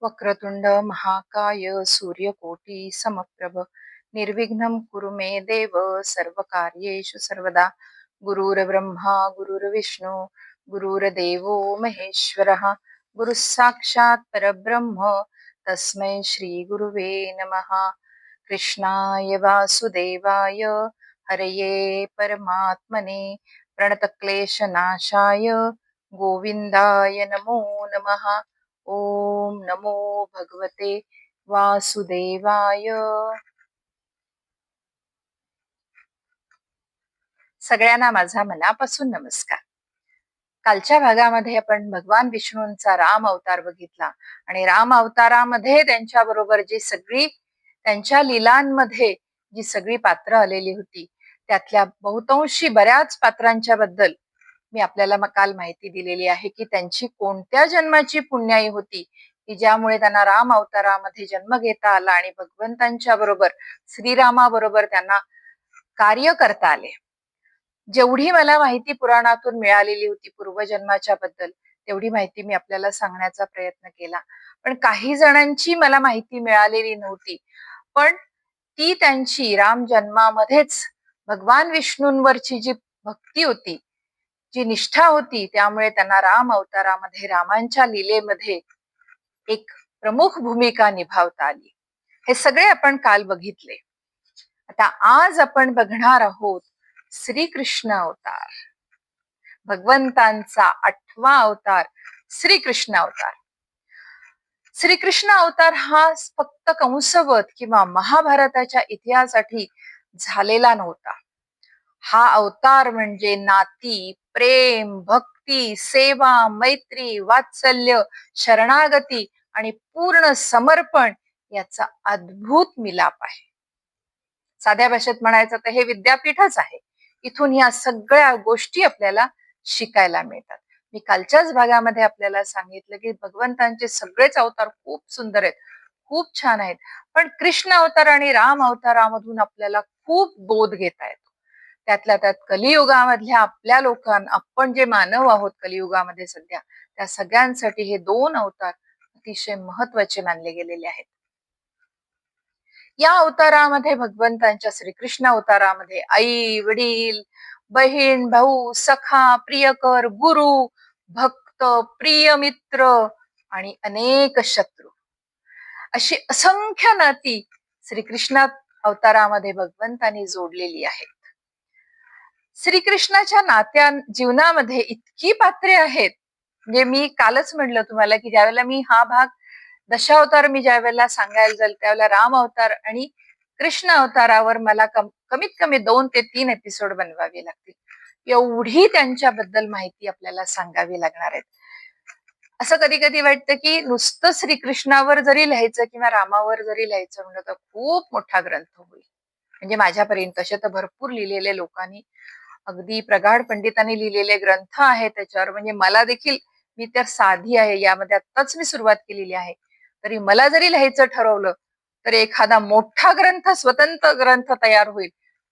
वक्रतुंड महाकाय सूर्यकोटी समप्रभ निर्विघ्नं कुरु मे देव सर्वकार्येषु सर्वदा। गुरुर्ब्रह्मा गुरुर्विष्णू गुरुर्देवो महेश्वरः गुरुः साक्षात् परब्रह्म तस्मै श्री गुरुवे नमः। कृष्णाय वासुदेवाय हरये परमात्मने प्रणतक्लेशनाशाय गोविंदाय नमो नमः। ओम नमो भगवते वासुदेवाय। सगळ्यांना माझा मनापासून नमस्कार. कालच्या भागामध्ये आपण भगवान विष्णूंचा राम अवतार बघितला आणि राम अवतारामध्ये त्यांच्या बरोबर जी सगळी त्यांच्या लीलांमध्ये जी सगळी पात्र आलेली होती त्यातल्या बहुतांशी बऱ्याच पात्रांच्या बद्दल मी आपल्याला काल माहिती दिलेली आहे की त्यांची कोणत्या जन्माची पुण्याई होती की ज्यामुळे त्यांना राम अवतारामध्ये जन्म घेता आला आणि भगवंतांच्या बरोबर श्रीरामाबरोबर त्यांना कार्य करता आले. जेवढी मला माहिती पुराणातून मिळालेली होती पूर्वजन्माच्या बद्दल तेवढी माहिती मी आपल्याला सांगण्याचा प्रयत्न केला. पण काही जणांची मला माहिती मिळालेली नव्हती, पण ती त्यांची राम जन्मामध्येच भगवान विष्णूंवरची जी भक्ती होती, जी निष्ठा होती, त्यामुळे त्यांना राम अवतारामध्ये रामांच्या लीलेमध्ये एक प्रमुख भूमिका निभावता आली. हे सगळे आपण काल बघितले. आता आज आपण बघणार आहोत श्रीकृष्ण अवतार, भगवंतांचा 8वा अवतार श्रीकृष्ण अवतार. श्रीकृष्ण अवतार हा फक्त कंसवध किंवा महाभारताच्या इतिहासासाठी झालेला नव्हता. हा अवतार म्हणजे नाती, प्रेम, भक्ती, सेवा, मैत्री, वात्सल्य, शरणागती आणि पूर्ण समर्पण याचा अद्भुत मिलाप आहे. साध्या भाषेत म्हणायचं तर हे विद्यापीठच आहे. इथून या सगळ्या गोष्टी आपल्याला शिकायला मिळतात. मी कालच्याच भागामध्ये आपल्याला सांगितलं की भगवंतांचे सगळेच अवतार खूप सुंदर आहेत, खूप छान आहेत, पण कृष्ण अवतार आणि राम अवतारामधून आपल्याला खूप बोध घेता येतो. त्यातल्या त्यात कलियुगामधल्या आपल्या लोकांना, आपण जे मानव आहोत कलियुगामध्ये सध्या, त्या सगळ्यांसाठी हे 2 अवतार अतिशय महत्वाचे मानले गेलेले आहेत. या अवतारामध्ये भगवंतांच्या श्रीकृष्ण अवतारामध्ये आई वडील, बहीण भाऊ, सखा, प्रियकर, गुरु, भक्त, प्रिय मित्र आणि अनेक शत्रू अशी असंख्य नाती श्रीकृष्ण अवतारामध्ये भगवंतांनी जोडलेली आहेत. श्रीकृष्णाच्या नात्या जीवनामध्ये इतकी पात्रे आहेत, म्हणजे मी कालच म्हटलं तुम्हाला की ज्यावेळेला मी हा भाग दशावतार मी ज्यावेळेला सांगायला जाईल त्यावेळेला राम अवतार आणि कृष्ण अवतारावर मला कमीत कमी 2 ते 3 एपिसोड बनवावे लागतील. एवढी त्यांच्याबद्दल माहिती आपल्याला सांगावी लागणार आहे. असं कधी कधी वाटतं की नुसतं श्रीकृष्णावर जरी लिहायचं किंवा रामावर जरी लिहायचं म्हणलं तर खूप मोठा ग्रंथ होईल. म्हणजे माझ्यापर्यंत तसे तर भरपूर लिहिलेले लोकांनी, अगदी प्रगाढ पंडितांनी लिहिलेले ग्रंथ आहेत त्याच्यावर. म्हणजे मला देखील, मी तर साधी आहे, यामध्ये आत्ताच मी सुरुवात केलेली आहे, तरी मला जरी लिहायचं ठरवलं तर एखादा मोठा ग्रंथ, स्वतंत्र ग्रंथ तयार होईल.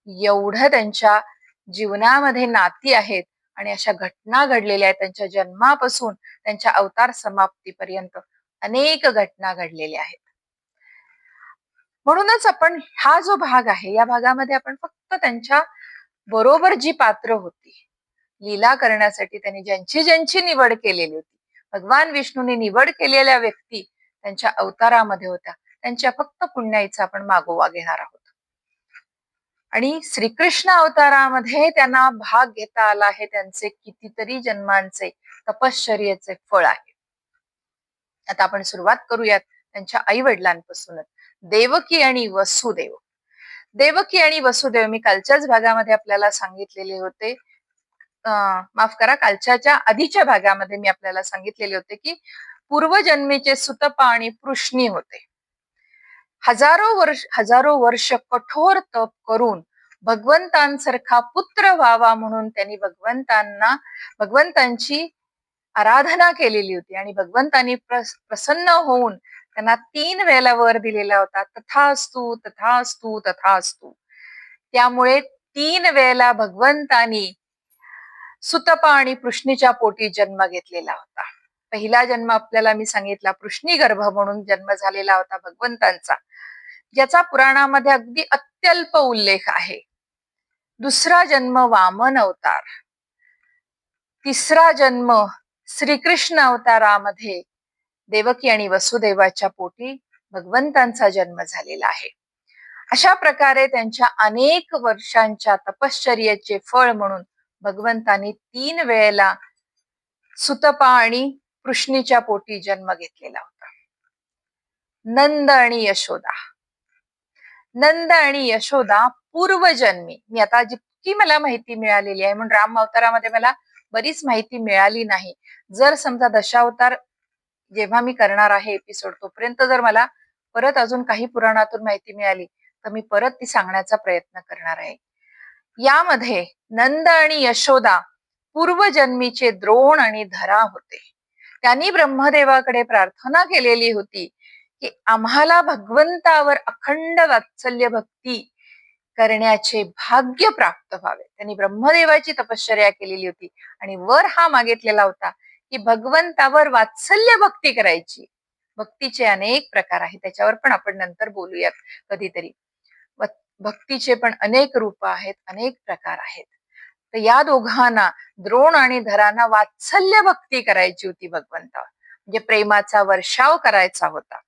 एवढं त्यांच्या जीवनामध्ये नाती आहेत आणि अशा घटना घडलेल्या आहेत. त्यांच्या जन्मापासून त्यांच्या अवतार समाप्तीपर्यंत अनेक घटना घडलेल्या आहेत. म्हणूनच आपण हा जो भाग आहे या भागामध्ये आपण फक्त त्यांच्या बरोबर जी पात्र होती, लीला करण्यासाठी त्यांनी ज्यांची ज्यांची निवड केलेली होती, भगवान विष्णूंनी निवड केलेल्या व्यक्ती त्यांच्या अवतारामध्ये होत्या, त्यांच्या फक्त पुण्याईचा आपण मागोवा घेणार आहोत. आणि श्रीकृष्ण अवतारामध्ये त्यांना भाग घेता आला आहे त्यांचे कितीतरी जन्मांचे तपश्चर्येचे फळ आहे. आता आपण सुरुवात करूयात त्यांच्या आई वडिलांपासूनच. देवकी आणि वसुदेव. देवकी आणि वसुदेव मी कालच्याच भागामध्ये आपल्याला सांगितलेले होते, माफ करा, कालच्या आधीच्या भागामध्ये मी आपल्याला सांगितलेले होते की पूर्वजन्मीचे सुतपा आणि पृष्णी होते. हजारो वर्ष कठोर तप करून भगवंतांसारखा पुत्र व्हावा म्हणून त्यांनी भगवंतांची आराधना केलेली होती आणि भगवंतांनी प्रसन्न होऊन त्यांना 3 वेळेला वर दिलेला होता, तथास्तु तथास्तु तथास्तु. त्यामुळे 3 वेळेला भगवंतांनी सुतपा आणि पृष्णीच्या पोटी जन्म घेतलेला होता. पहिला जन्म आपल्याला मी सांगितला पृश्नी गर्भ म्हणून जन्म झालेला होता भगवंतांचा, ज्याचा पुराणामध्ये अगदी अत्यल्प उल्लेख आहे. दुसरा जन्म वामन अवतार, तिसरा जन्म श्रीकृष्ण अवतारामध्ये देवकी आणि वसुदेवाच्या पोटी भगवंतांचा जन्म झालेला आहे. अशा प्रकारे त्यांच्या अनेक वर्षांच्या तपश्चर्येचे फळ म्हणून भगवंतांनी 3 वेळेला सुतपा आणि पृश्नीच्या पोटी जन्म घेतलेला होता. नंद आणि यशोदा, नंद आणि यशोदा पूर्वजन्मी, मी आता जितकी मला माहिती मिळालेली आहे, म्हणून राम अवतारामध्ये मला बरीच माहिती मिळाली नाही. जर समजा दशावतार जेव्हा मी करणार आहे एपिसोड, तोपर्यंत जर मला परत अजून काही पुराणातून माहिती मिळाली तर मी परत ती सांगण्याचा प्रयत्न करणार आहे. यामध्ये नंद आणि यशोदा पूर्वजन्मीचे द्रोण आणि धरा होते. त्यांनी ब्रह्मदेवाकडे प्रार्थना केलेली होती की आम्हाला भगवंतावर अखंड वात्सल्य भक्ती करण्याचे भाग्य प्राप्त व्हावे. त्यांनी ब्रह्मदेवाची तपश्चर्या केलेली होती आणि वर हा मागितलेला होता की भगवंतावर वात्सल्य भक्ती करायची. भक्तीचे अनेक प्रकार आहेत, त्याच्यावर पण आपण नंतर बोलूयात कधीतरी. भक्तीचे पण अनेक रूप आहेत, अनेक प्रकार आहेत. तर या दोघांना, द्रोण आणि धरांना वात्सल्य भक्ती करायची होती भगवंतावर, म्हणजे प्रेमाचा वर्षाव करायचा होता.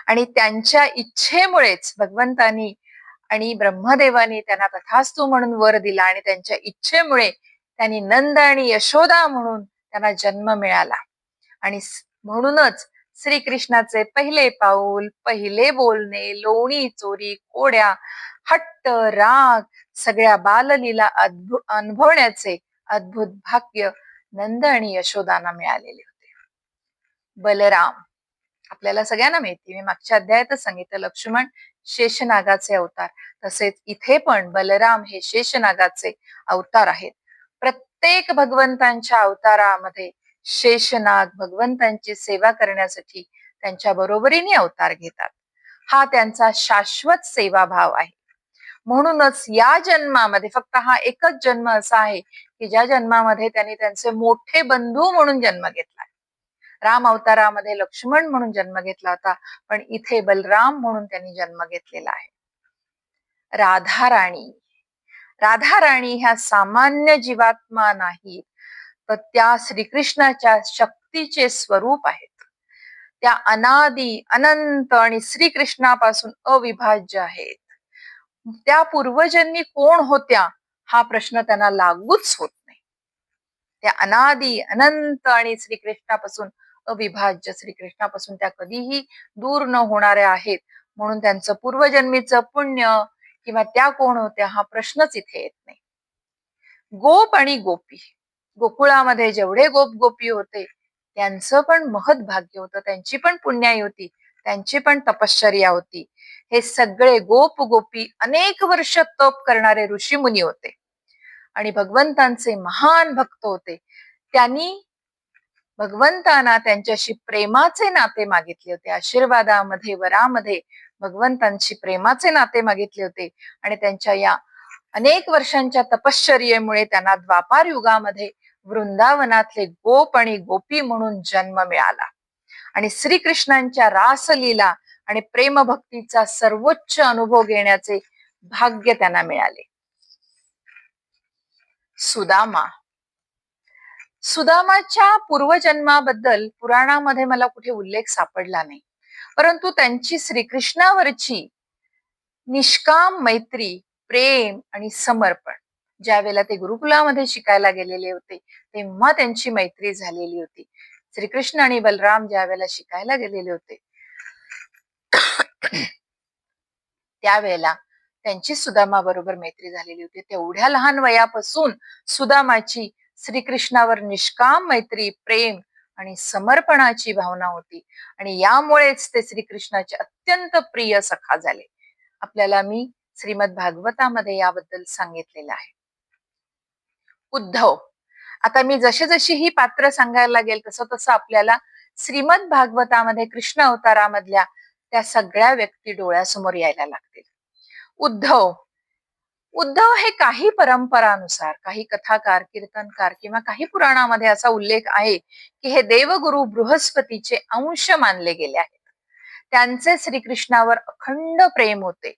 आणि त्यांच्या इच्छेमुळेच भगवंतांनी आणि ब्रह्मदेवानी त्यांना तथास्तु म्हणून वर दिला आणि त्यांच्या इच्छेमुळे त्यांनी नंद आणि यशोदा म्हणून त्यांना जन्म मिळाला. आणि म्हणूनच श्रीकृष्णाचे पहिले पाऊल, पहिले बोलणे, लोणी चोरी, कोड्या, हट्ट, राग, सगळ्या बाललीला अनुभवण्याचे अद्भुत भाग्य नंद आणि यशोदांना मिळालेले होते. बलराम, आपल्याला सगळ्यांना माहिती, मी मागच्या अध्यायातच सांगितलं, लक्ष्मण शेषनागाचे अवतार, तसेच इथे पण बलराम हे शेषनागाचे अवतार आहेत. प्रत्येक भगवंतांच्या अवतारामध्ये शेषनाग भगवंतांची सेवा करण्यासाठी त्यांच्या बरोबरीने अवतार घेतात. हा त्यांचा शाश्वत सेवाभाव आहे. म्हणूनच या जन्मामध्ये फक्त हा एकच जन्म असा आहे की ज्या जन्मामध्ये त्यांनी त्यांचे मोठे बंधू म्हणून जन्म घेतला. राम अवतारामध्ये लक्ष्मण म्हणून जन्म घेतला होता, पण इथे बलराम म्हणून त्यांनी जन्म घेतलेला आहे. राधाराणी, राधाराणी ह्या सामान्य जीवात्मा नाहीत, तर त्या श्रीकृष्णाच्या शक्तीचे स्वरूप आहेत. त्या अनादी, अनंत आणि श्रीकृष्णापासून अविभाज्य आहेत. त्या पूर्वजन्मी कोण होत्या हा प्रश्न त्यांना लागूच होत नाही. त्या अनादी, अनंत आणि श्रीकृष्णापासून अविभाज्य, श्रीकृष्णापासून त्या कधीही दूर न होणाऱ्या आहेत. म्हणून त्यांचं पूर्वजन्मीचं पुण्य किंवा त्या कोण होत्या हा प्रश्नच इथे येत नाही. गोप आणि गोपी, गोकुळामध्ये जेवढे गोप गोपी होते त्यांचं पण महत् भाग्य होतं, त्यांची पण पुण्याई होती, त्यांची पण तपश्चर्या होती. हे सगळे गोप गोपी अनेक वर्ष तप करणारे ऋषी मुनी होते आणि भगवंतांचे महान भक्त होते. त्यांनी भगवंतांना त्यांच्याशी प्रेमाचे नाते मागितले होते. आशीर्वादामध्ये, वरामध्ये भगवंतांशी प्रेमाचे नाते मागितले होते आणि त्यांच्या या अनेक वर्षांच्या तपश्चर्येमुळे त्यांना द्वापार युगामध्ये वृंदावनातले गोप आणि गोपी म्हणून जन्म मिळाला आणि श्रीकृष्णांच्या रासलीला आणि प्रेमभक्तीचा सर्वोच्च अनुभव घेण्याचे भाग्य त्यांना मिळाले. सुदामा, सुदामाच्या पूर्वजन्माबद्दल पुराणामध्ये मला कुठे उल्लेख सापडला नाही, परंतु त्यांची श्रीकृष्णावरची निष्काम मैत्री, प्रेम आणि समर्पण, ज्या वेळेला ते गुरुकुलामध्ये शिकायला गेलेले होते तेव्हा त्यांची मैत्री झालेली होती. श्रीकृष्ण आणि बलराम ज्या वेळेला शिकायला गेलेले होते त्यावेळेला त्यांची सुदामा बरोबर मैत्री झालेली होती. तेवढ्या लहान वयापासून सुदामाची श्रीकृष्णावर निष्काम मैत्री, प्रेम आणि समर्पणाची भावना होती आणि यामुळेच ते श्रीकृष्णाचे अत्यंत प्रिय सखा झाले. आपल्याला मी श्रीमद भागवतामध्ये याबद्दल सांगितलेलं आहे. उद्धव, आता मी जशी जशी ही पात्र सांगायला लागेल तसं तसं आपल्याला श्रीमद भागवतामध्ये कृष्ण अवतारामधल्या त्या सगळ्या व्यक्ती डोळ्यासमोर यायला लागतील. उद्धव, उद्धव हे काही परंपरानुसार, काही कथाकार, कीर्तनकार किंवा काही पुराणामध्ये असा उल्लेख आहे की हे देवगुरु बृहस्पतीचे अंश मानले गेले आहेत. त्यांचे श्रीकृष्णावर अखंड प्रेम होते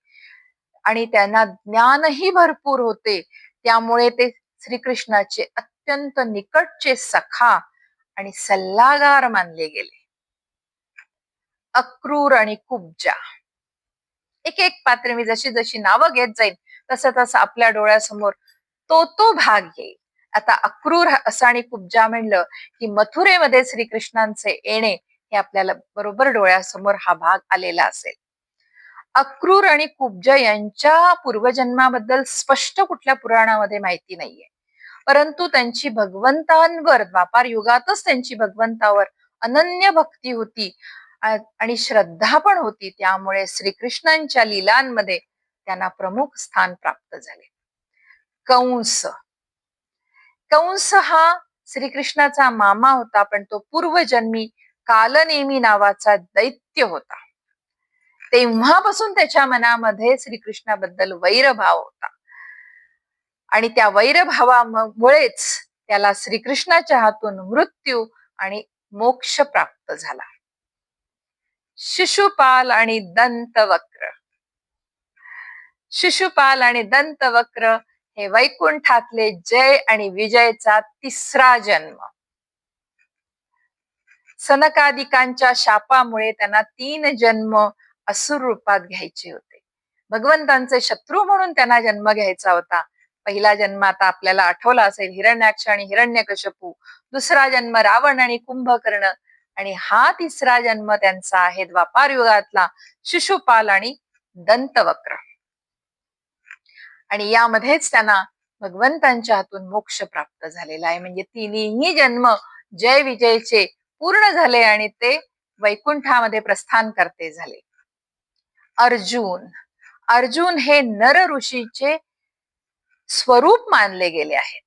आणि त्यांना ज्ञानही भरपूर होते. त्यामुळे ते श्रीकृष्णाचे अत्यंत निकटचे सखा आणि सल्लागार मानले गेले. अक्रूर आणि कुब्जा, एक एक पात्र मी जशी जशी नावं घेत जाईल तसं तसं आपल्या डोळ्यासमोर तो भाग येईल. आता अक्रूर असं आणि कुब्जा म्हणलं की मथुरेमध्ये श्रीकृष्णांचे येणे हे आपल्याला बरोबर डोळ्यासमोर हा भाग आलेला असेल. अक्रूर आणि कुब्जा यांच्या पूर्वजन्माबद्दल स्पष्ट कुठल्या पुराणामध्ये माहिती नाहीये, परंतु त्यांची भगवंतांवर, द्वापार युगातच त्यांची भगवंतावर अनन्य भक्ती होती आणि श्रद्धा पण होती. त्यामुळे श्रीकृष्णांच्या लीलांमध्ये त्यांना प्रमुख स्थान प्राप्त झाले. कंस, कंस हा श्रीकृष्णाचा मामा होता, पण तो पूर्वजन्मी कालनेमी नावाचा दैत्य होता. तेव्हापासून त्याच्या मनामध्ये श्रीकृष्णाबद्दल वैरभाव होता आणि त्या वैरभावामुळेच त्याला श्रीकृष्णाच्या हातून मृत्यू आणि मोक्ष प्राप्त झाला. शिशुपाल आणि दंतवक्र, शिशुपाल आणि दंतवक्र हे वैकुंठातले जय आणि विजयचा तिसरा जन्म. सनकादिकांच्या शापामुळे त्यांना 3 जन्म असुर रूपात घ्यायचे होते. भगवंतांचे शत्रू म्हणून त्यांना जन्म घ्यायचा होता. पहिला जन्म आता आपल्याला आठवला असेल, हिरण्याक्ष आणि हिरण्यकश्यपू. दुसरा जन्म रावण आणि कुंभकर्ण आणि हा तिसरा जन्म त्यांचा आहे द्वापार युगातला शिशुपाल आणि दंतवक्र. आणि यामध्येच त्यांना भगवंतांच्या हातून मोक्ष प्राप्त झालेला आहे. म्हणजे तिन्ही जन्म जय विजयचे पूर्ण झाले आणि ते वैकुंठामध्ये प्रस्थान करते झाले. अर्जुन, अर्जुन हे नर ऋषीचे स्वरूप मानले गेले आहेत.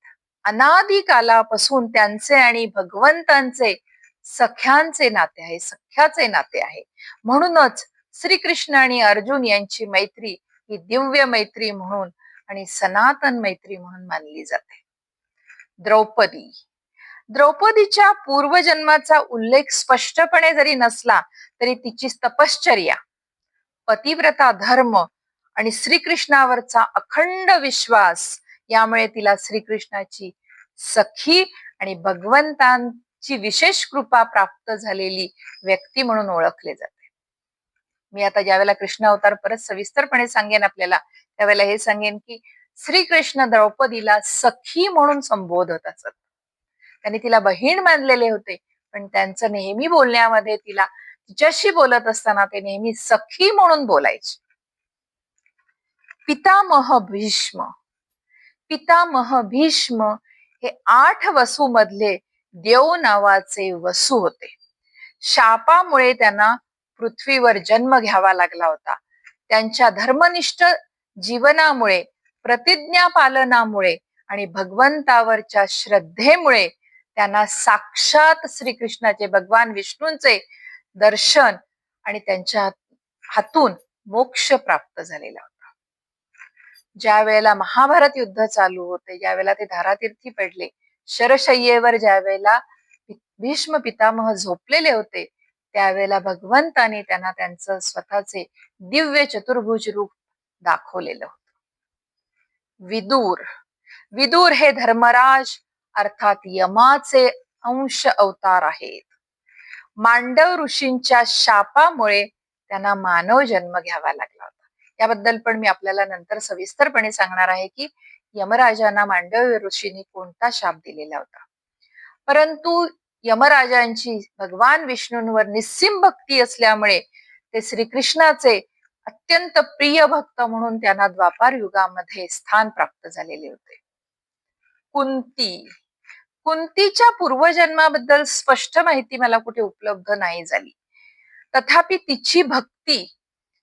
अनादी कालापासून त्यांचे आणि भगवंतांचे सख्यांचे नाते आहे, सख्याचे नाते आहे. म्हणूनच श्रीकृष्ण आणि अर्जुन यांची मैत्री ही दिव्य मैत्री म्हणून आणि सनातन मैत्री म्हणून मानली जाते. द्रौपदी, द्रौपदीच्या पूर्वजन्माचा उल्लेख स्पष्टपणे जरी नसला तरी तिची तपश्चर्या, पतिव्रता धर्म आणि श्रीकृष्णावरचा अखंड विश्वास यामुळे तिला श्रीकृष्णाची सखी आणि भगवंतांची विशेष कृपा प्राप्त झालेली व्यक्ती म्हणून ओळखले जाते. मी आता ज्यावेळेला कृष्ण अवतार परत सविस्तरपणे सांगेन आपल्याला, त्यावेळेला हे सांगेन की श्रीकृष्ण द्रौपदीला सखी म्हणून संबोधत असत. त्यांनी तिला बहीण मानलेले होते, पण त्यांचं नेहमी बोलण्यामध्ये तिच्याशी बोलत असताना ते नेहमी सखी म्हणून बोलायचे. पितामह भीष्म, पितामह भीष्म हे 8 वसू मधले देव नावाचे वसू होते. शापामुळे त्यांना पृथ्वीवर जन्म घ्यावा लागला होता. त्यांच्या धर्मनिष्ठ जीवनामुळे, प्रतिज्ञा पालनामुळे आणि भगवंतावरच्या श्रद्धेमुळे त्यांना साक्षात श्रीकृष्णाचे, भगवान विष्णूंचे दर्शन आणि त्यांच्या हातून मोक्ष प्राप्त झालेला होता. ज्या वेळेला महाभारत युद्ध चालू होते, ज्या वेळेला ते धारातीर्थी पडले, शरशय्येवर ज्या वेळेला भीष्म पितामह झोपलेले होते, त्यावेळेला भगवंताने त्यांना त्यांचं स्वतःचे दिव्य चतुर्भुज रूप दाखवलेलं होतं. विदूर, विदूर हे धर्मराज अर्थात यमाचे अंश अवतार आहेत. मांडव ऋषींच्या शापामुळे त्यांना मानव जन्म घ्यावा लागला होता. याबद्दल पण मी आपल्याला नंतर सविस्तरपणे सांगणार आहे की यमराजांना मांडव ऋषींनी कोणता शाप दिलेला होता. परंतु यमराजांची भगवान विष्णूंवर निस्सीम भक्ती असल्यामुळे ते श्रीकृष्णाचे अत्यंत प्रिय भक्त म्हणून त्यांना द्वापार युगामध्ये स्थान प्राप्त झालेले होते. कुंती, कुंतीच्या पूर्वजन्माबद्दल स्पष्ट माहिती मला कुठे उपलब्ध नाही झाली. तथापि तिची भक्ती,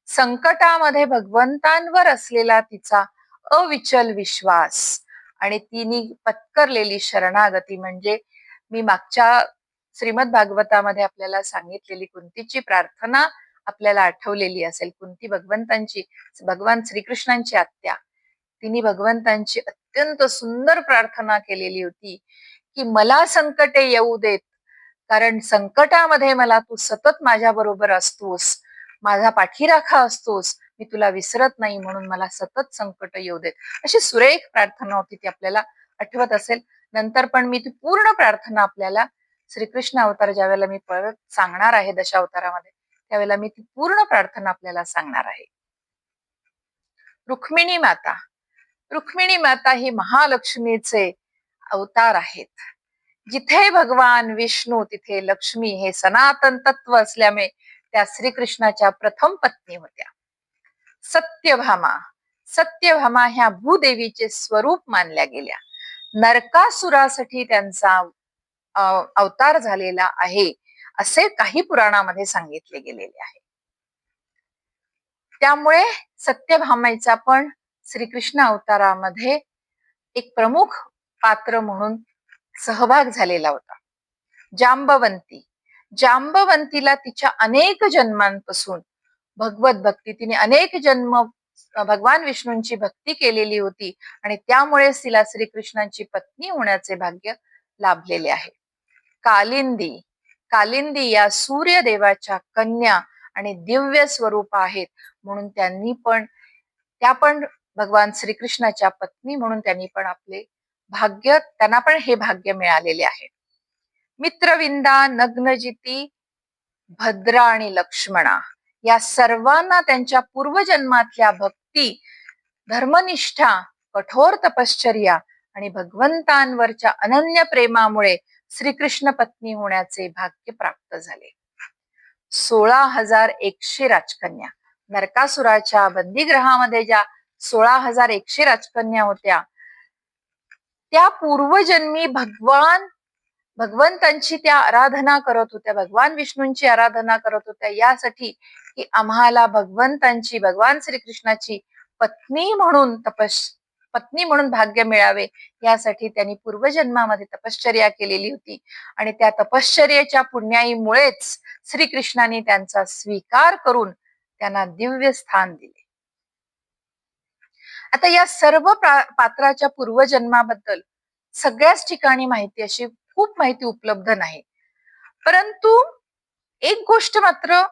संकटामध्ये भगवंतांवर असलेला तिचा अविचल विश्वास आणि तिने पत्करलेली शरणागती, म्हणजे मी मागच्या श्रीमद भागवतामध्ये आपल्याला सांगितलेली कुंतीची प्रार्थना आपल्याला आठवलेली असेल. कुंती भगवंतांची, भगवान श्रीकृष्णांची आत्या, तिने भगवंतांची अत्यंत सुंदर प्रार्थना केलेली होती की मला संकटे येऊ देत, कारण संकटामध्ये मला तू सतत माझ्या बरोबर असतोस, माझा पाठीराखा असतोस, मी तुला विसरत नाही, म्हणून मला सतत संकट येऊ देत. अशी सुरेख प्रार्थना होती, ती आपल्याला आठवत असेल. नंतर पण मी ती पूर्ण प्रार्थना आपल्याला श्रीकृष्ण अवतार ज्यावेळेला मी परत सांगणार आहे दशावतारामध्ये, त्यावेळेला मी ती पूर्ण प्रार्थना आपल्याला सांगणार आहे. रुक्मिणी माता. रुक्मिणी माता ही महालक्ष्मीचे अवतार आहेत. जिथे भगवान विष्णू तिथे लक्ष्मी हे सनातन तत्व असल्यामुळे त्या श्रीकृष्णाच्या प्रथम पत्नी होत्या. सत्यभामा. सत्यभामा ह्या भूदेवीचे स्वरूप मानल्या गेल्या. नरकासुरासाठी त्यांचा अवतार झालेला आहे असे काही पुराणामध्ये सांगितले गेलेले आहे. त्यामुळे सत्यभामेचा पण श्रीकृष्ण अवतारामध्ये एक प्रमुख पात्र म्हणून सहभाग झालेला होता. जांबवंती. जांबवंतीला तिच्या अनेक जन्मांपासून भगवत भक्ती, तिने अनेक जन्म भगवान विष्णूंची भक्ती केलेली होती आणि त्यामुळेच तिला श्रीकृष्णांची पत्नी होण्याचे भाग्य लाभलेले आहे. कालिंदी. कालिंदी या सूर्यदेवाच्या कन्या आणि दिव्य स्वरूप आहेत, म्हणून त्या पण भगवान श्रीकृष्णाच्या पत्नी म्हणून त्यांना पण हे भाग्य मिळालेले आहे. मित्रविंदा, नग्नजिती, भद्रा आणि लक्ष्मणा या सर्वांना त्यांच्या पूर्वजन्मातल्या भक्ती, धर्मनिष्ठा, कठोर तपश्चर्या आणि भगवंतांवरच्या अनन्य प्रेमामुळे श्रीकृष्ण पत्नी होण्याचे भाग्य प्राप्त झाले. 16,100 राजकन्या. नरकासुराच्या बंदीगृहामध्ये ज्या 16,100 राजकन्या होत्या, त्या पूर्वजन्मी भगवंतांची त्या आराधना करत होत्या, भगवान विष्णूंची आराधना करत होत्या, यासाठी की आम्हाला भगवान श्रीकृष्णाची पत्नी म्हणून भाग्य मिळावे, यासाठी त्यांनी पूर्वजन्मामध्ये तपश्चर्या केलेली होती आणि त्या तपश्चर्येच्या पुण्याईमुळेच श्रीकृष्णाने त्यांचा स्वीकार करून त्यांना दिव्य स्थान दिले. आता या सर्व पात्राच्या पूर्वजन्माबद्दल सगळ्याच ठिकाणी अशी खूप माहिती उपलब्ध नाही, परंतु एक गोष्ट मात्र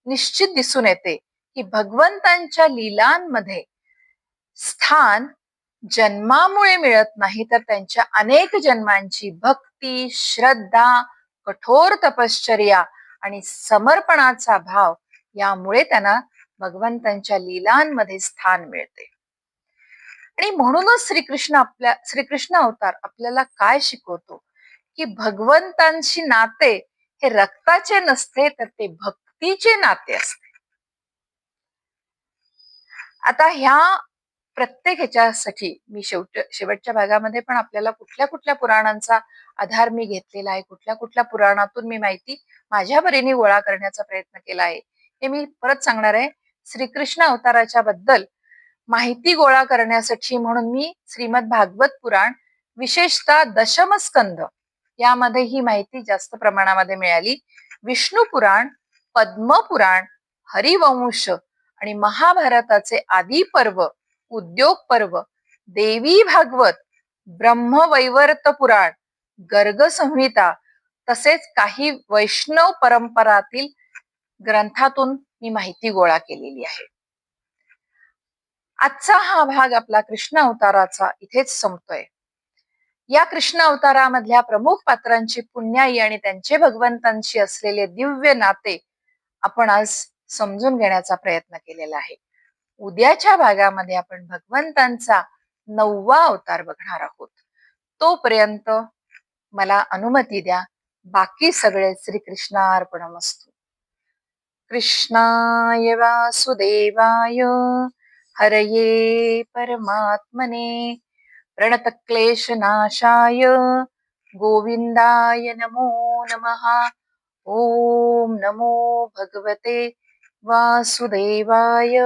निश्चित दिसून येते की भगवंतांच्या लीलांमध्ये स्थान जन्मामुळे मिळत नाही, तर त्यांच्या अनेक जन्मांची भक्ती, श्रद्धा, कठोर तपश्चर्या आणि समर्पणाचा भाव यामुळे त्यांना भगवंतांच्या लीलांमध्ये स्थान मिळते. आणि म्हणूनच श्रीकृष्ण अवतार आपल्याला काय शिकवतो की भगवंतांशी नाते हे रक्ताचे नसते, तर ते भक्तीचे नाते असते. आता ह्या प्रत्येक ह्याच्यासाठी मी शेवटच्या भागामध्ये पण आपल्याला कुठल्या कुठल्या पुराणांचा आधार मी घेतलेला आहे, कुठल्या कुठल्या पुराणातून मी माहिती माझ्या परीने गोळा करण्याचा प्रयत्न केला आहे, हे मी परत सांगणार आहे. श्रीकृष्ण अवताराच्या बद्दल माहिती गोळा करण्यासाठी म्हणून मी श्रीमद भागवत पुराण, विशेषतः दशम स्कंद यामध्ये ही माहिती जास्त प्रमाणामध्ये मिळाली. विष्णू पुराण, पद्म पुराण, हरिवंश आणि महाभारताचे आदी पर्व, उद्योग पर्व, देवी भागवत, ब्रह्मवैवर्त पुराण, गर्ग संहिता, तसेच काही वैष्णव परंपरातील ग्रंथातून मी माहिती गोळा केलेली आहे. आजचा हा भाग आपला कृष्ण अवताराचा इथेच संपतोय. या कृष्ण अवतारामधल्या प्रमुख पात्रांची पुण्याई आणि त्यांचे भगवंतांशी असलेले दिव्य नाते आपण आज समजून घेण्याचा प्रयत्न केलेला आहे. उद्याच्या भागामध्ये आपण भगवंतांचा 9वा अवतार बघणार आहोत. तोपर्यंत मला अनुमती द्या. बाकी सगळे श्रीकृष्णार्पणमस्तु. कृष्णाय वासुदेवाय हरये परमात्मने प्रणतक्लेशनाशाय गोविंदाय नमो नमः. ओम नमो भगवते वासुदेवाय.